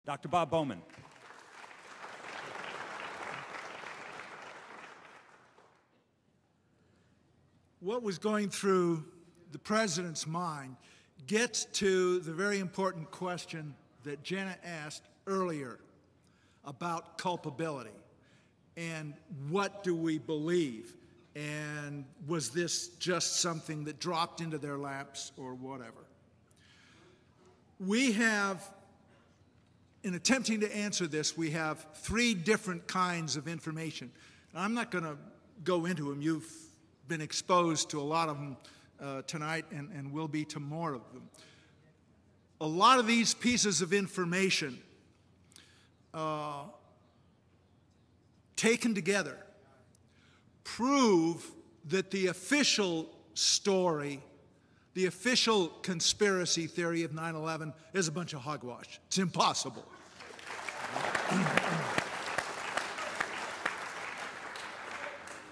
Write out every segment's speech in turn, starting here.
Dr. Bob Bowman. What was going through the president's mind gets to the very important question that Jenna asked earlier about culpability and what do we believe, and was this just something that dropped into their laps or whatever. We have, in attempting to answer this, we have three different kinds of information. I'm not going to go into them. You've been exposed to a lot of them tonight and will be to more of them. A lot of these pieces of information taken together prove that the official story, the official conspiracy theory of 9/11 is a bunch of hogwash. It's impossible.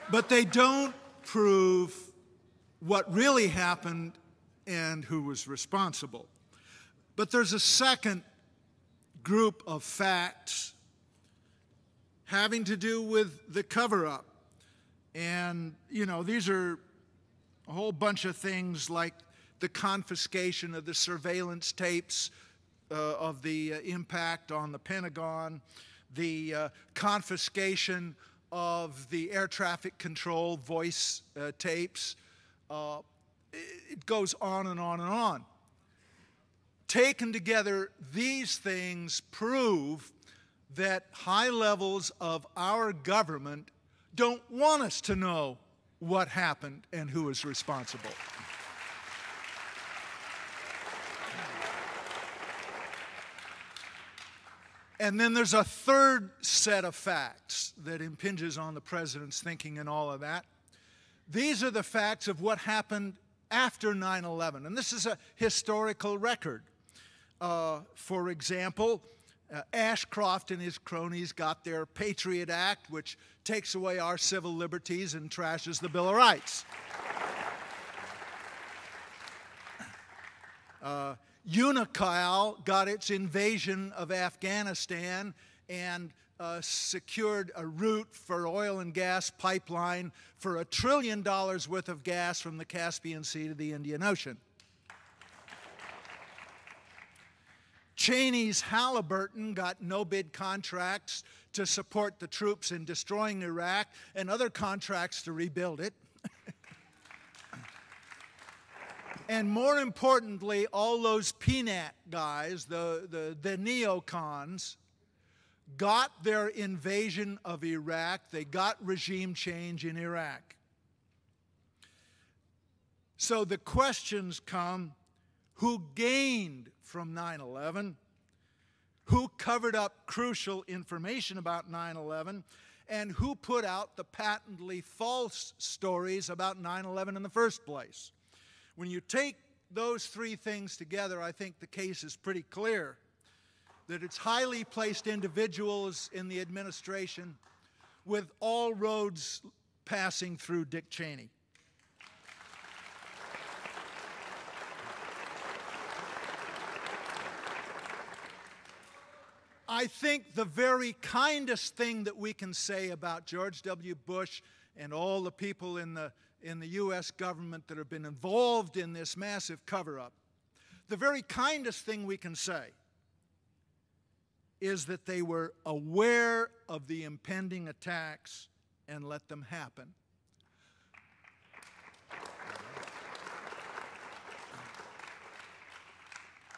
But they don't prove what really happened and who was responsible. But there's a second group of facts having to do with the cover-up. And, you know, these are a whole bunch of things like the confiscation of the surveillance tapes of the impact on the Pentagon, the confiscation of the air traffic control voice tapes. It goes on and on and on. Taken together, these things prove that high levels of our government don't want us to know what happened and who is responsible. And then there's a third set of facts that impinges on the president's thinking and all of that. These are the facts of what happened after 9/11, and this is a historical record. For example, Ashcroft and his cronies got their Patriot Act, which takes away our civil liberties and trashes the Bill of Rights. UNICAL got its invasion of Afghanistan and secured a route for oil and gas pipeline for $1 trillion worth of gas from the Caspian Sea to the Indian Ocean. Cheney's Halliburton got no-bid contracts to support the troops in destroying Iraq and other contracts to rebuild it. And more importantly, all those PNAT guys, the neocons, got their invasion of Iraq. They got regime change in Iraq. So the questions come, who gained from 9/11? Who covered up crucial information about 9/11? And who put out the patently false stories about 9/11 in the first place? When you take those three things together, I think the case is pretty clear that it's highly placed individuals in the administration with all roads passing through Dick Cheney. I think the very kindest thing that we can say about George W. Bush and all the people in the U.S. government that have been involved in this massive cover-up, the very kindest thing we can say is that they were aware of the impending attacks and let them happen.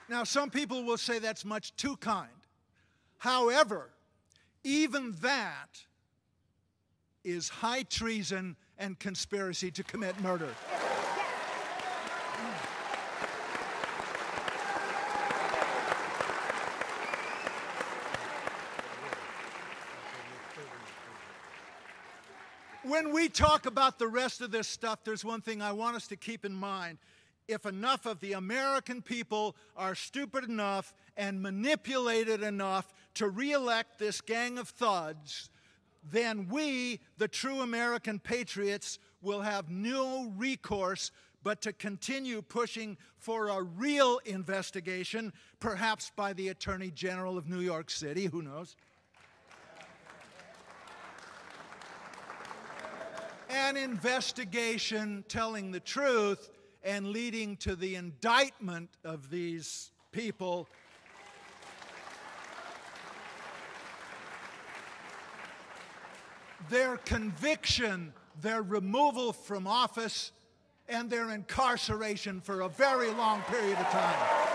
Now, some people will say that's much too kind. However, even that is high treason and conspiracy to commit murder. When we talk about the rest of this stuff, there's one thing I want us to keep in mind. If enough of the American people are stupid enough and manipulated enough to re-elect this gang of thugs, then we, the true American patriots, will have no recourse but to continue pushing for a real investigation, perhaps by the Attorney General of New York City, who knows? An investigation telling the truth and leading to the indictment of these people. Their conviction, their removal from office, and their incarceration for a very long period of time.